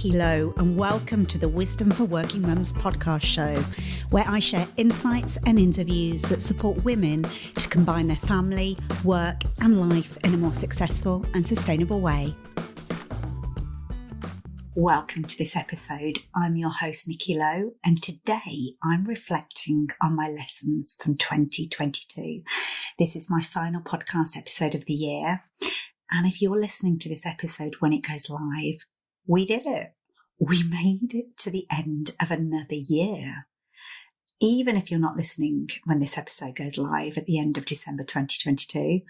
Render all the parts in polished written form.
Nikki Lowe, and welcome to the Wisdom for Working Mums podcast show, where I share insights and interviews that support women to combine their family, work, and life in a more successful and sustainable way. Welcome to this episode. I'm your host, Nikki Lowe, and today I'm reflecting on my lessons from 2022. This is my final podcast episode of the year. And if you're listening to this episode when it goes live, we did it. We made it to the end of another year. Even if you're not listening when this episode goes live at the end of December 2022,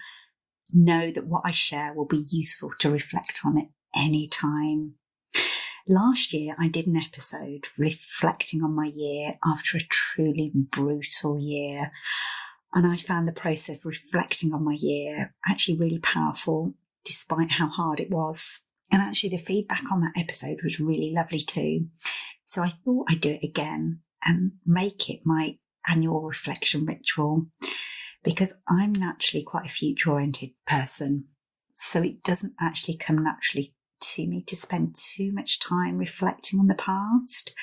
know that what I share will be useful to reflect on at any time. Last year, I did an episode reflecting on my year after a truly brutal year. And I found the process of reflecting on my year actually really powerful, despite how hard it was. And actually the feedback on that episode was really lovely too. So I thought I'd do it again and make it my annual reflection ritual, because I'm naturally quite a future-oriented person. So it doesn't actually come naturally to me to spend too much time reflecting on the past.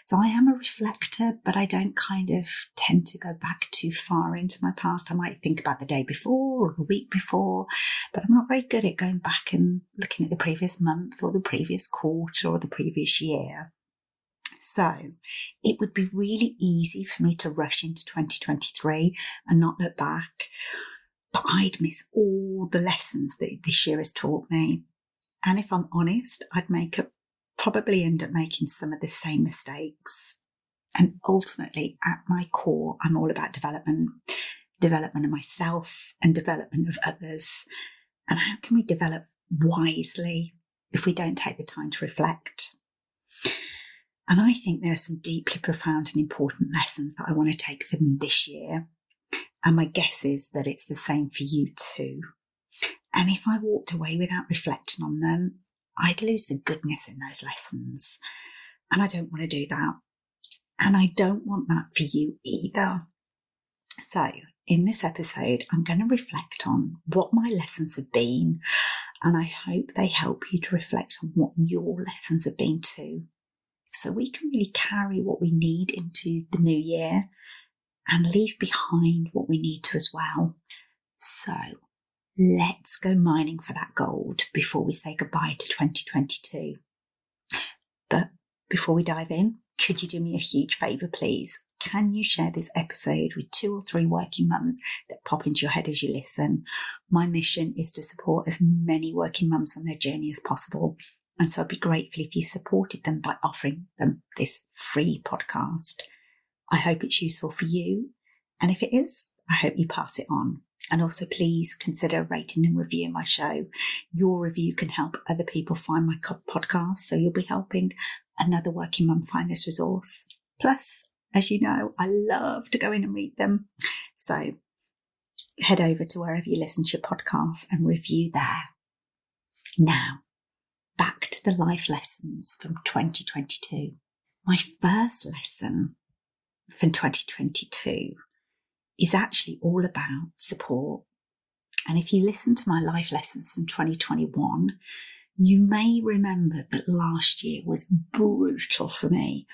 So I am a reflector, but I don't kind of tend to go back too far into my past. I might think about the day before or the week before, but I'm not very good at going back and looking at the previous month or the previous quarter or the previous year. So it would be really easy for me to rush into 2023 and not look back, but I'd miss all the lessons that this year has taught me. And if I'm honest, probably end up making some of the same mistakes. And ultimately, at my core, I'm all about development of myself and development of others. And how can we develop wisely if we don't take the time to reflect? And I think there are some deeply profound and important lessons that I want to take from this year. And my guess is that it's the same for you too. And if I walked away without reflecting on them, I'd lose the goodness in those lessons. And I don't want to do that. And I don't want that for you either. So in this episode, I'm going to reflect on what my lessons have been. And I hope they help you to reflect on what your lessons have been too. So we can really carry what we need into the new year and leave behind what we need to as well. So let's go mining for that gold before we say goodbye to 2022. But before we dive in, could you do me a huge favour, please? Can you share this episode with 2 or 3 working mums that pop into your head as you listen? My mission is to support as many working mums on their journey as possible. And so I'd be grateful if you supported them by offering them this free podcast. I hope it's useful for you. And if it is, I hope you pass it on. And also please consider rating and reviewing my show. Your review can help other people find my podcast, so you'll be helping another working mum find this resource. Plus, as you know, I love to go in and read them. So head over to wherever you listen to your podcasts and review there. Now, back to the life lessons from 2022. My first lesson from 2022 is actually all about support. And if you listen to my life lessons from 2021, you may remember that last year was brutal for me.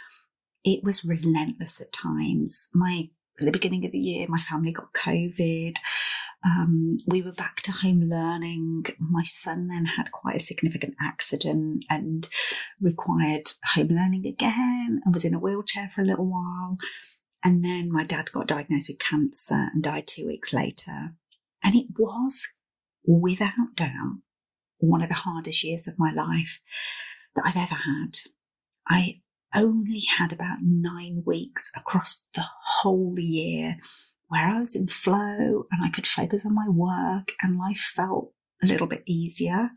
It was relentless at times. At the beginning of the year, my family got COVID. We were back to home learning. My son then had quite a significant accident and required home learning again and was in a wheelchair for a little while. And then my dad got diagnosed with cancer and died 2 weeks later. And it was, without doubt, one of the hardest years of my life that I've ever had. I only had about 9 weeks across the whole year where I was in flow and I could focus on my work and life felt a little bit easier.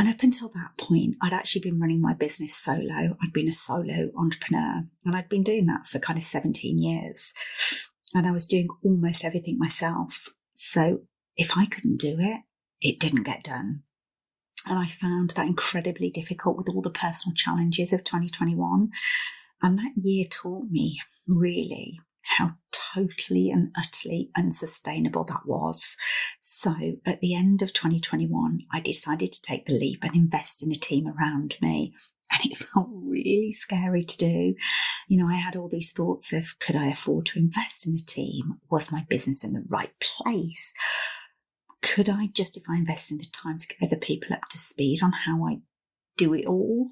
And up until that point, I'd actually been running my business solo. I'd been a solo entrepreneur and I'd been doing that for kind of 17 years. And I was doing almost everything myself. So if I couldn't do it, it didn't get done. And I found that incredibly difficult with all the personal challenges of 2021. And that year taught me really how totally and utterly unsustainable that was. So at the end of 2021, I decided to take the leap and invest in a team around me And it felt really scary to do. I had all these thoughts of, could I afford to invest in a team? Was my business in the right place? Could I justify investing the time to get other people up to speed on how I do it all?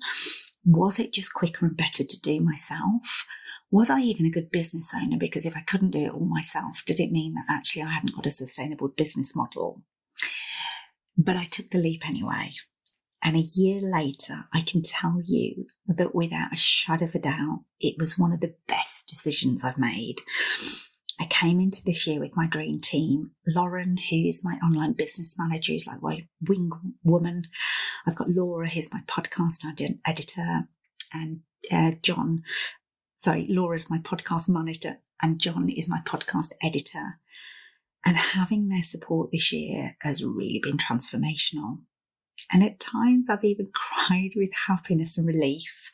Was it just quicker and better to do myself? Was I even a good business owner? Because if I couldn't do it all myself, did it mean that actually I hadn't got a sustainable business model? But I took the leap anyway. And a year later, I can tell you that without a shadow of a doubt, it was one of the best decisions I've made. I came into this year with my dream team. Lauren, who is my online business manager, is like my wing woman. I've got Laura, who's my podcast editor, and Laura's my podcast manager, and John is my podcast editor. And having their support this year has really been transformational. And at times I've even cried with happiness and relief,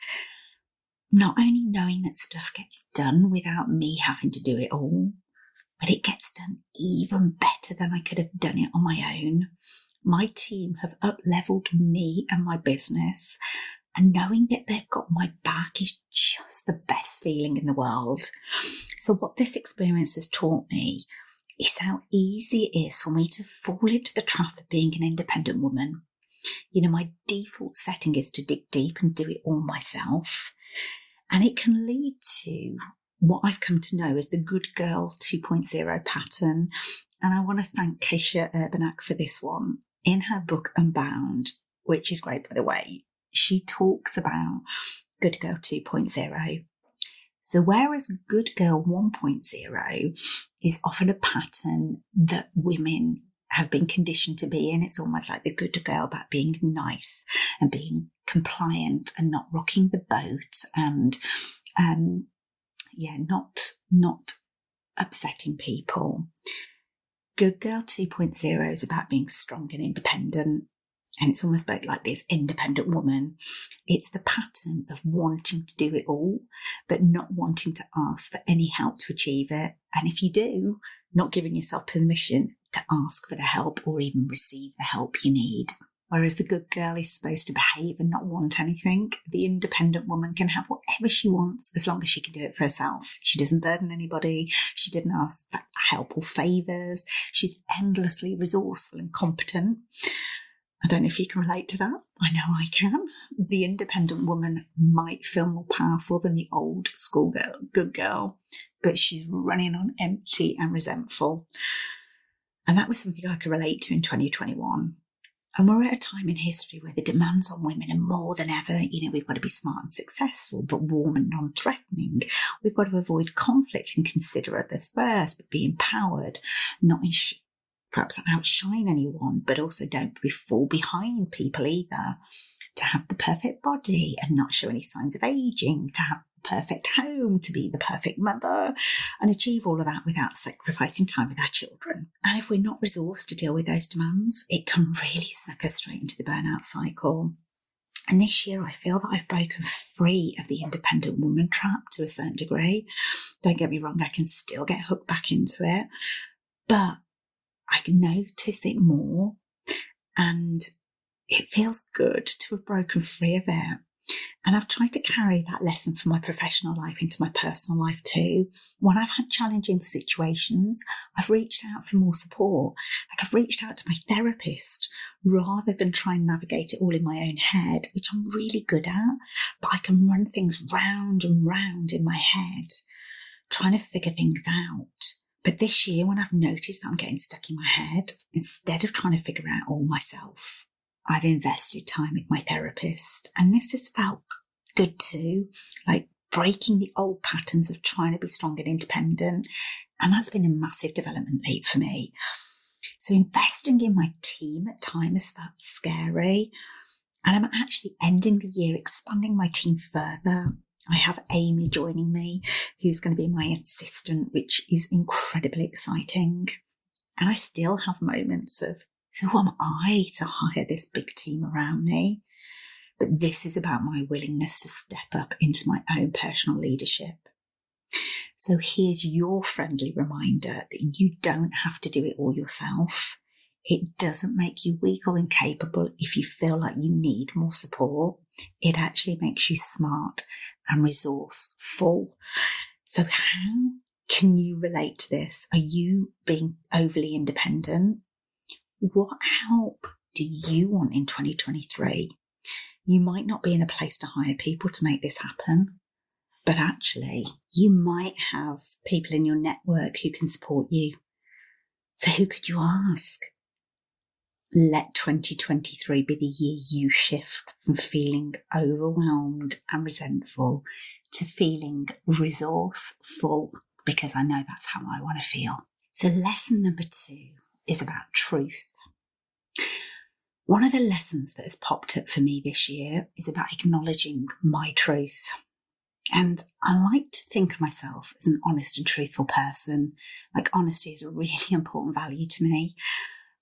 not only knowing that stuff gets done without me having to do it all, but it gets done even better than I could have done it on my own. My team have up-leveled me and my business, and knowing that they've got my back is just the best feeling in the world. So what this experience has taught me is how easy it is for me to fall into the trap of being an independent woman. My default setting is to dig deep and do it all myself. And it can lead to what I've come to know as the Good Girl 2.0 pattern. And I want to thank Keisha Urbanak for this one. In her book Unbound, which is great, by the way, she talks about Good Girl 2.0. So whereas Good Girl 1.0 is often a pattern that women have been conditioned to be in, it's almost like the good girl about being nice and being compliant and not rocking the boat and not upsetting people. Good Girl 2.0 is about being strong and independent. And it's almost about like this independent woman. It's the pattern of wanting to do it all, but not wanting to ask for any help to achieve it. And if you do, not giving yourself permission to ask for the help or even receive the help you need. Whereas the good girl is supposed to behave and not want anything, the independent woman can have whatever she wants as long as she can do it for herself. She doesn't burden anybody. She didn't ask for help or favours. She's endlessly resourceful and competent. I don't know if you can relate to that. I know I can. The independent woman might feel more powerful than the old school girl, good girl, but she's running on empty and resentful. And that was something I could relate to in 2021. And we're at a time in history where the demands on women are more than ever. We've got to be smart and successful, but warm and non-threatening. We've got to avoid conflict and consider others first, but be empowered, not perhaps outshine anyone, but also don't fall behind people either. To have the perfect body and not show any signs of aging, to have the perfect home, to be the perfect mother, and achieve all of that without sacrificing time with our children. And if we're not resourced to deal with those demands, it can really suck us straight into the burnout cycle. And this year, I feel that I've broken free of the independent woman trap to a certain degree. Don't get me wrong, I can still get hooked back into it, but I can notice it more, and it feels good to have broken free of it. And I've tried to carry that lesson from my professional life into my personal life too. When I've had challenging situations, I've reached out for more support. Like I've reached out to my therapist rather than try and navigate it all in my own head, which I'm really good at, but I can run things round and round in my head, trying to figure things out. But this year, when I've noticed that I'm getting stuck in my head, instead of trying to figure out all myself, I've invested time with my therapist. And this has felt good too, like breaking the old patterns of trying to be strong and independent. And that's been a massive development leap for me. So investing in my team at times felt scary. And I'm actually ending the year expanding my team further. I have Amy joining me, who's going to be my assistant, which is incredibly exciting. And I still have moments of, who am I to hire this big team around me? But this is about my willingness to step up into my own personal leadership. So here's your friendly reminder that you don't have to do it all yourself. It doesn't make you weak or incapable if you feel like you need more support. It actually makes you smart and resourceful. So how can you relate to this? Are you being overly independent? What help do you want in 2023? You might not be in a place to hire people to make this happen, but actually you might have people in your network who can support you. So who could you ask? Let 2023 be the year you shift from feeling overwhelmed and resentful to feeling resourceful, because I know that's how I want to feel. So lesson number 2 is about truth. One of the lessons that has popped up for me this year is about acknowledging my truth. And I like to think of myself as an honest and truthful person. Like, honesty is a really important value to me.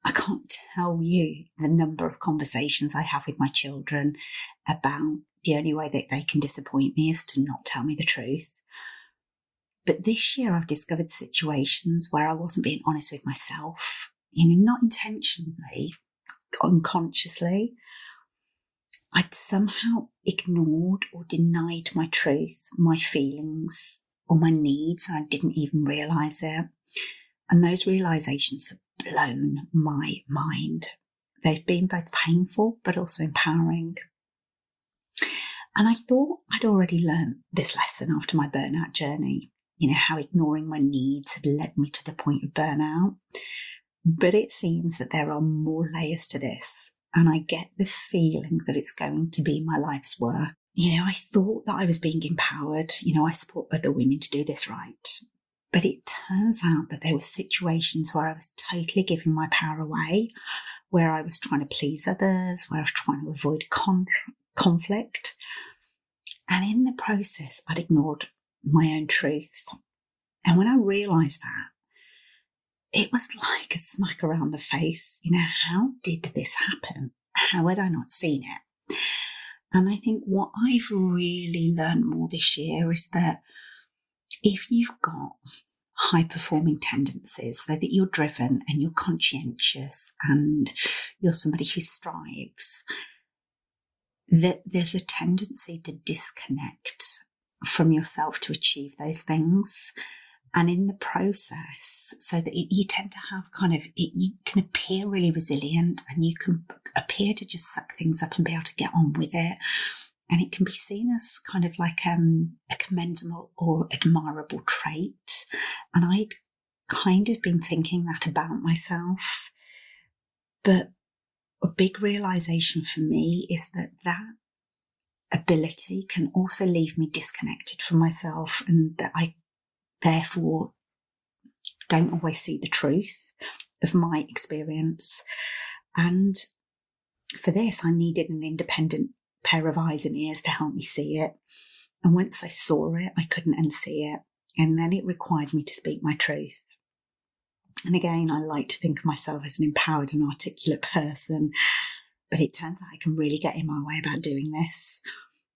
I can't tell you the number of conversations I have with my children about the only way that they can disappoint me is to not tell me the truth. But this year I've discovered situations where I wasn't being honest with myself, not intentionally, unconsciously. I'd somehow ignored or denied my truth, my feelings, or my needs, and I didn't even realise it. And those realisations have blown my mind. They've been both painful but also empowering. And I thought I'd already learned this lesson after my burnout journey, how ignoring my needs had led me to the point of burnout. But it seems that there are more layers to this, and I get the feeling that it's going to be my life's work. I thought that I was being empowered. I support other women to do this right. But it turns out that there were situations where I was totally giving my power away, where I was trying to please others, where I was trying to avoid conflict. And in the process, I'd ignored my own truth. And when I realised that, it was like a smack around the face. How did this happen? How had I not seen it? And I think what I've really learned more this year is that if you've got high-performing tendencies, so that you're driven and you're conscientious and you're somebody who strives, that there's a tendency to disconnect from yourself to achieve those things. And in the process, so that you tend to have you can appear really resilient and you can appear to just suck things up and be able to get on with it. And it can be seen as kind of like a commendable or admirable trait. And I'd kind of been thinking that about myself. But a big realization for me is that ability can also leave me disconnected from myself, and that I therefore don't always see the truth of my experience. And for this, I needed an independent pair of eyes and ears to help me see it. And once I saw it, I couldn't unsee it. And then it required me to speak my truth. And again, I like to think of myself as an empowered and articulate person, but it turns out I can really get in my way about doing this.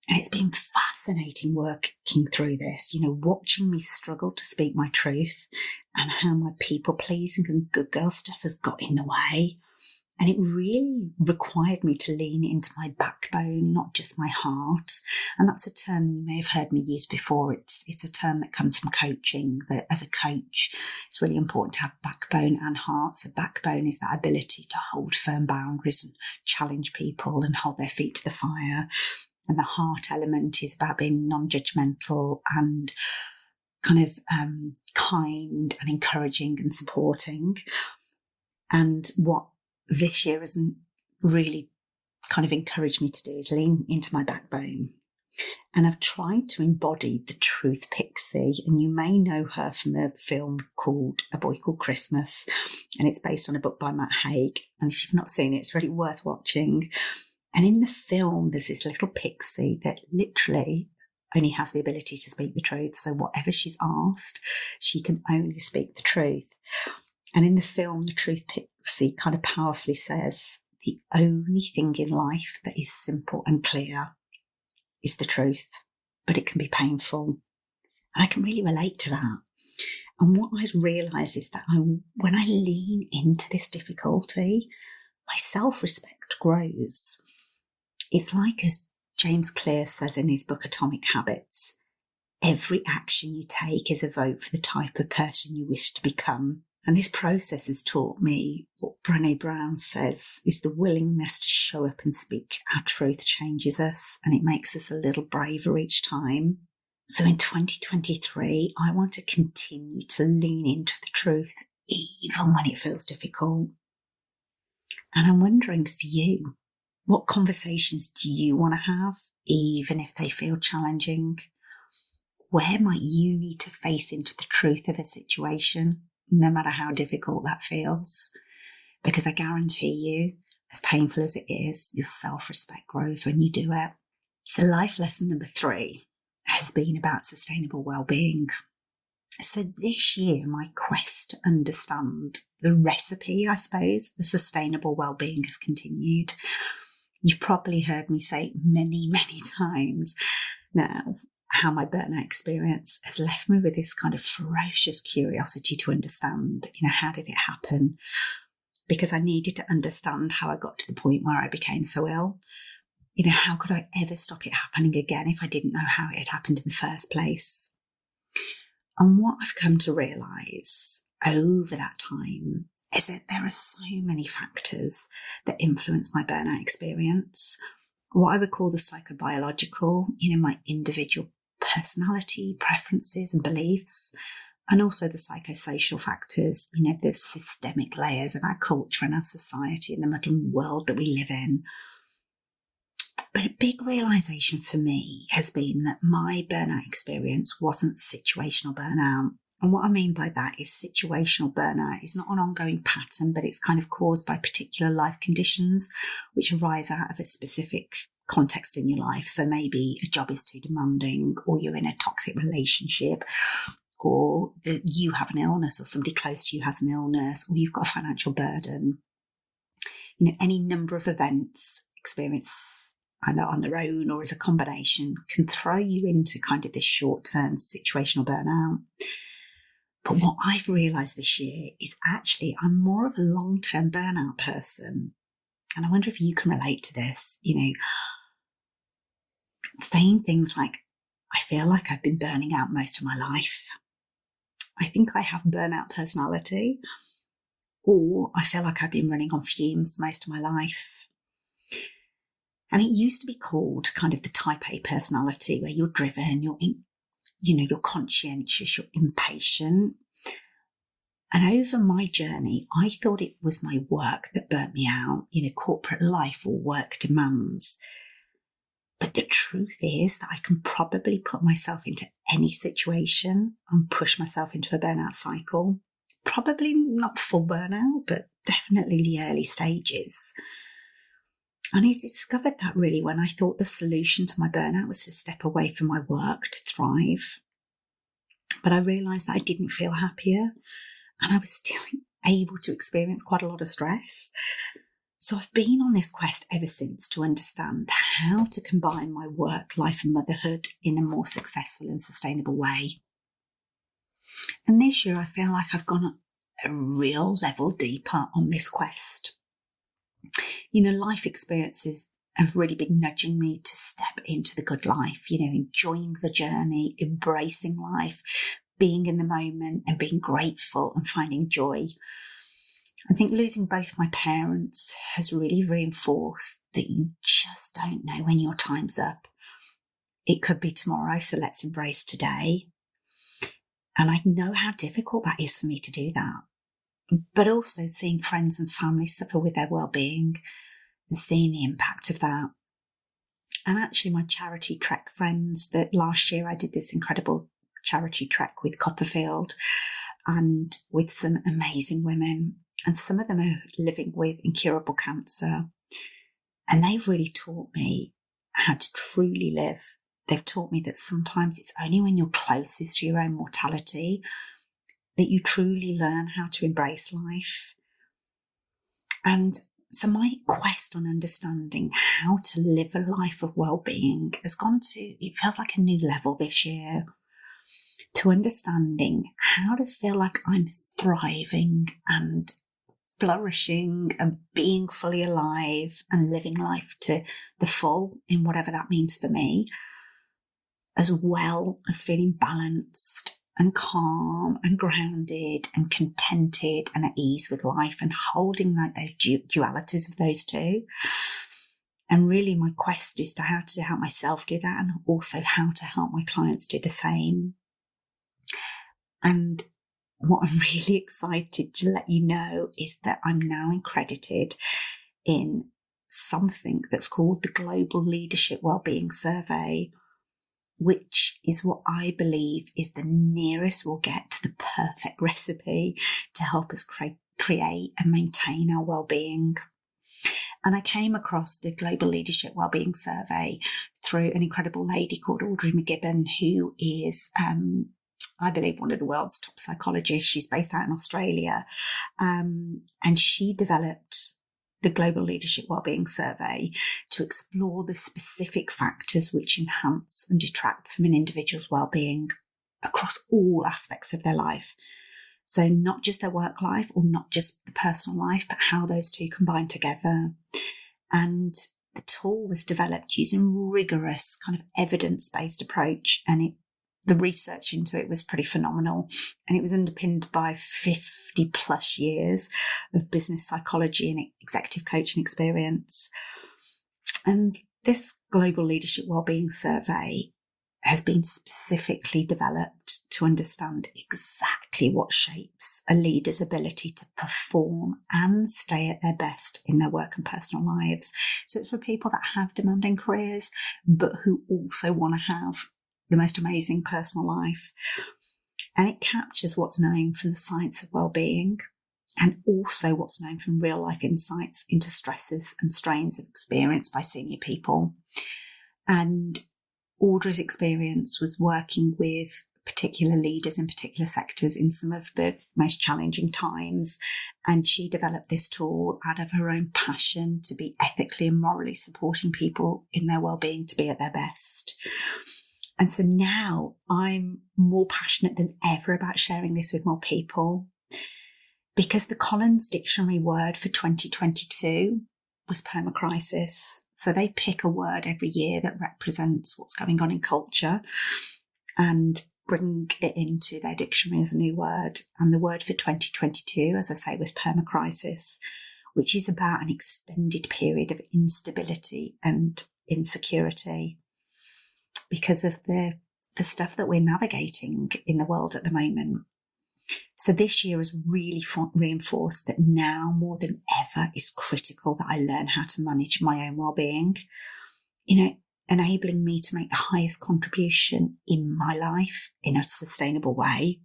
And it's been fascinating working through this, watching me struggle to speak my truth and how my people pleasing and good girl stuff has got in the way. And it really required me to lean into my backbone, not just my heart. And that's a term you may have heard me use before. It's a term that comes from coaching, that as a coach, it's really important to have backbone and heart. So backbone is that ability to hold firm boundaries and challenge people and hold their feet to the fire. And the heart element is about being non-judgmental and kind of kind and encouraging and supporting. And what this year has really kind of encouraged me to do is lean into my backbone. And I've tried to embody the truth pixie. And you may know her from a film called A Boy Called Christmas. And it's based on a book by Matt Haig. And if you've not seen it, it's really worth watching. And in the film, there's this little pixie that literally only has the ability to speak the truth. So whatever she's asked, she can only speak the truth. And in the film, the truth pixie kind of powerfully says, the only thing in life that is simple and clear is the truth, but it can be painful. And I can really relate to that. And what I've realised is that when I lean into this difficulty, my self-respect grows. It's like as James Clear says in his book Atomic Habits, every action you take is a vote for the type of person you wish to become. And this process has taught me what Brené Brown says is the willingness to show up and speak our truth changes us, and it makes us a little braver each time. So in 2023, I want to continue to lean into the truth, even when it feels difficult. And I'm wondering for you, what conversations do you want to have, even if they feel challenging? Where might you need to face into the truth of a situation, no matter how difficult that feels? Because I guarantee you, as painful as it is, your self-respect grows when you do it. So life lesson number 3 has been about sustainable well-being. So this year, my quest to understand the recipe, I suppose, for sustainable well-being has continued. You've probably heard me say many, many times now how my burnout experience has left me with this kind of ferocious curiosity to understand, how did it happen? Because I needed to understand how I got to the point where I became so ill. How could I ever stop it happening again if I didn't know how it had happened in the first place? And what I've come to realise over that time is that there are so many factors that influence my burnout experience. What I would call the psychobiological, my individual personality, preferences and beliefs, and also the psychosocial factors, the systemic layers of our culture and our society and the modern world that we live in. But a big realisation for me has been that my burnout experience wasn't situational burnout. And what I mean by that is situational burnout is not an ongoing pattern, but it's kind of caused by particular life conditions which arise out of a specific context in your life. So maybe a job is too demanding, or you're in a toxic relationship, or that you have an illness, or somebody close to you has an illness, or you've got a financial burden. Any number of events experienced either on their own or as a combination can throw you into kind of this short-term situational burnout. But what I've realised this year is actually I'm more of a long-term burnout person. And I wonder if you can relate to this, saying things like, I feel like I've been burning out most of my life. I think I have burnout personality. Or I feel like I've been running on fumes most of my life. And it used to be called kind of the type A personality, where you're driven, you're conscientious, you're impatient. And over my journey, I thought it was my work that burnt me out, corporate life or work demands. But the truth is that I can probably put myself into any situation and push myself into a burnout cycle. Probably not full burnout, but definitely the early stages. And I discovered that really when I thought the solution to my burnout was to step away from my work to thrive. But I realised that I didn't feel happier, and I was still able to experience quite a lot of stress. So I've been on this quest ever since to understand how to combine my work, life and motherhood in a more successful and sustainable way. And this year I feel like I've gone a real level deeper on this quest. Life experiences have really been nudging me to step into the good life, enjoying the journey, embracing life, being in the moment and being grateful and finding joy. I think losing both my parents has really reinforced that you just don't know when your time's up. It could be tomorrow, so let's embrace today. And I know how difficult that is for me to do that. But also seeing friends and family suffer with their well-being and seeing the impact of that. And actually my charity trek friends, that last year I did this incredible charity trek with Copperfield and with some amazing women. And some of them are living with incurable cancer. And they've really taught me how to truly live. They've taught me that sometimes it's only when you're closest to your own mortality that you truly learn how to embrace life. And so my quest on understanding how to live a life of well-being has gone to, it feels like a new level this year, to understanding how to feel like I'm thriving and flourishing and being fully alive and living life to the full in whatever that means for me, as well as feeling balanced and calm and grounded and contented and at ease with life, and holding like those dualities of those two. And really my quest is to how to help myself do that, and also how to help my clients do the same. And what I'm really excited to let you know is that I'm now accredited in something that's called the Global Leadership Wellbeing Survey, which is what I believe is the nearest we'll get to the perfect recipe to help us create and maintain our well-being. And I came across the Global Leadership Wellbeing Survey through an incredible lady called Audrey McGibbon, who is, I believe, one of the world's top psychologists. She's based out in Australia. And she developed the Global Leadership Wellbeing Survey to explore the specific factors which enhance and detract from an individual's well-being across all aspects of their life. So not just their work life or not just the personal life, but how those two combine together. And the tool was developed using rigorous kind of evidence-based approach, and the research into it was pretty phenomenal, and it was underpinned by 50 plus years of business psychology and executive coaching experience. And this Global Leadership Wellbeing Survey has been specifically developed to understand exactly what shapes a leader's ability to perform and stay at their best in their work and personal lives. So it's for people that have demanding careers, but who also want to have the most amazing personal life. And it captures what's known from the science of well-being, and also what's known from real life insights into stresses and strains of experience by senior people. And Audrey's experience was working with particular leaders in particular sectors in some of the most challenging times. And she developed this tool out of her own passion to be ethically and morally supporting people in their well-being to be at their best. And so now I'm more passionate than ever about sharing this with more people, because the Collins Dictionary word for 2022 was permacrisis. So they pick a word every year that represents what's going on in culture and bring it into their dictionary as a new word. And the word for 2022, as I say, was permacrisis, which is about an extended period of instability and insecurity because of the stuff that we're navigating in the world at the moment. So this year has really reinforced that now more than ever is critical that I learn how to manage my own well-being, enabling me to make the highest contribution in my life in a sustainable way,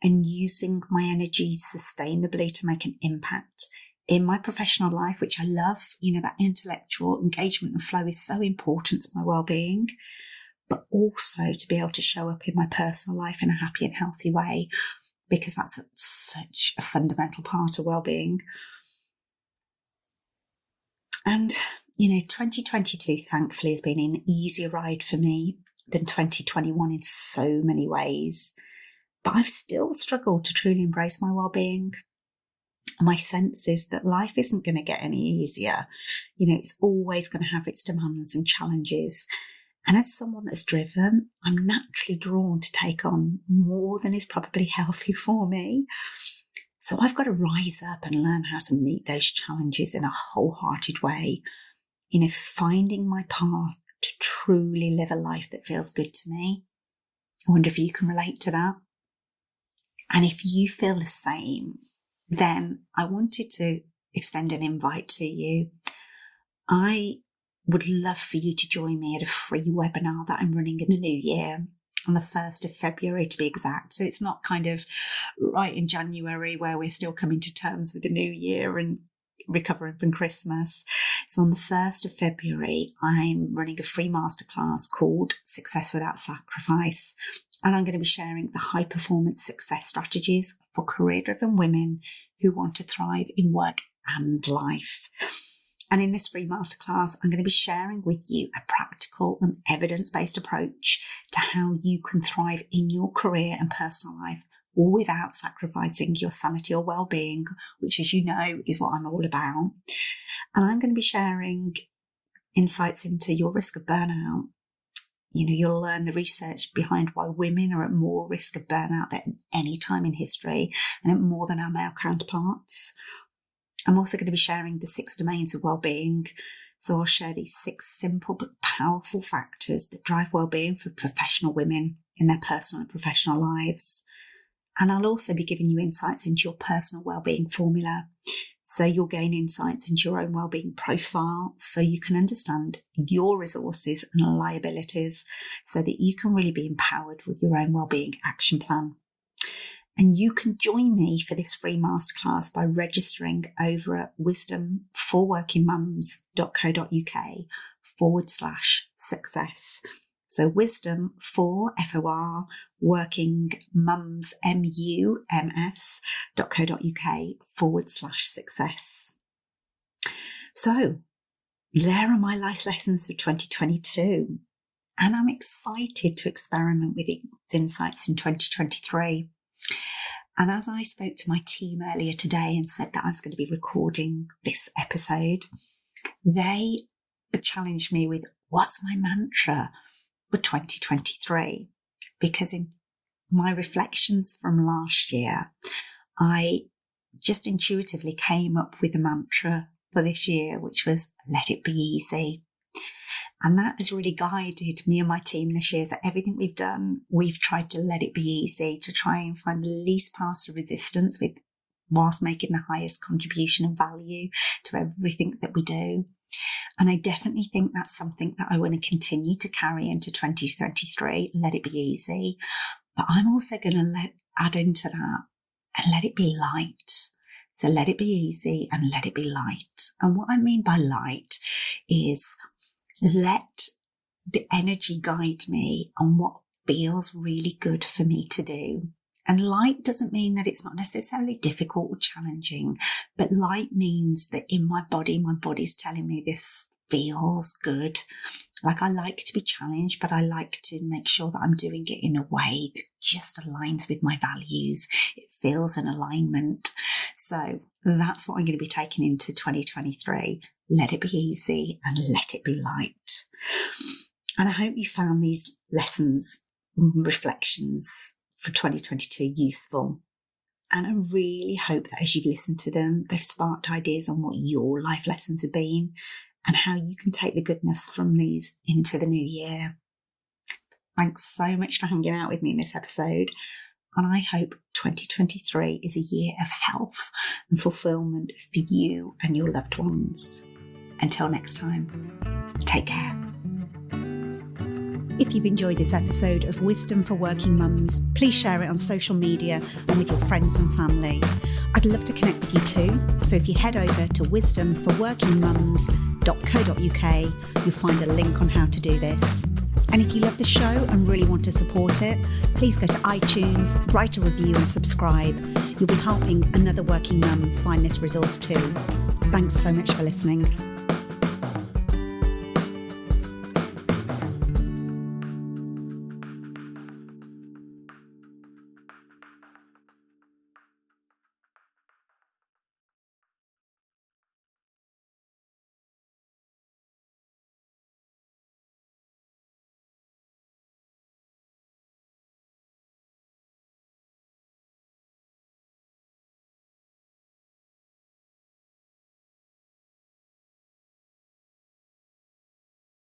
and using my energy sustainably to make an impact in my professional life, which I love. That intellectual engagement and flow is so important to my well-being, but also to be able to show up in my personal life in a happy and healthy way, because that's such a fundamental part of well-being. And, 2022, thankfully, has been an easier ride for me than 2021 in so many ways. But I've still struggled to truly embrace my well-being. My sense is that life isn't going to get any easier. It's always going to have its demands and challenges. And as someone that's driven, I'm naturally drawn to take on more than is probably healthy for me. So I've got to rise up and learn how to meet those challenges in a wholehearted way, finding my path to truly live a life that feels good to me. I wonder if you can relate to that. And if you feel the same, then I wanted to extend an invite to you. I would love for you to join me at a free webinar that I'm running in the new year, on the 1st of February to be exact. So it's not kind of right in January where we're still coming to terms with the new year and recovering from Christmas. So on the 1st of February, I'm running a free masterclass called Success Without Sacrifice. And I'm going to be sharing the high performance success strategies for career-driven women who want to thrive in work and life. And in this free masterclass, I'm going to be sharing with you a practical and evidence-based approach to how you can thrive in your career and personal life without sacrificing your sanity or well-being, which, as you know, is what I'm all about. And I'm going to be sharing insights into your risk of burnout. You'll learn the research behind why women are at more risk of burnout than any time in history, and at more than our male counterparts. I'm also going to be sharing the 6 domains of well-being. So I'll share these 6 simple but powerful factors that drive well-being for professional women in their personal and professional lives. And I'll also be giving you insights into your personal well-being formula. So you'll gain insights into your own well-being profile so you can understand your resources and liabilities so that you can really be empowered with your own well-being action plan. And you can join me for this free masterclass by registering over at wisdom4workingmums.co.uk/success. So wisdom for FOR working mums mums.co.uk/success. So there are my life lessons for 2022. And I'm excited to experiment with these insights in 2023. And as I spoke to my team earlier today and said that I was going to be recording this episode, they challenged me with what's my mantra for 2023? Because in my reflections from last year, I just intuitively came up with a mantra for this year, which was let it be easy. And that has really guided me and my team this year. So everything we've done, we've tried to let it be easy, to try and find the least path of resistance whilst making the highest contribution and value to everything that we do. And I definitely think that's something that I want to continue to carry into 2023. Let it be easy. But I'm also going to add into that and let it be light. So let it be easy and let it be light. And what I mean by light is let the energy guide me on what feels really good for me to do. And light doesn't mean that it's not necessarily difficult or challenging, but light means that in my body's telling me this feels good. Like I like to be challenged, but I like to make sure that I'm doing it in a way that just aligns with my values. It feels in alignment. So that's what I'm going to be taking into 2023. Let it be easy and let it be light. And I hope you found these lessons, reflections for 2022 useful. And I really hope that as you've listened to them, they've sparked ideas on what your life lessons have been and how you can take the goodness from these into the new year. Thanks so much for hanging out with me in this episode. And I hope 2023 is a year of health and fulfillment for you and your loved ones. Until next time, take care. If you've enjoyed this episode of Wisdom for Working Mums, please share it on social media and with your friends and family. I'd love to connect with you too, so if you head over to wisdomforworkingmums.co.uk, you'll find a link on how to do this. And if you love the show and really want to support it, please go to iTunes, write a review and subscribe. You'll be helping another working mum find this resource too. Thanks so much for listening.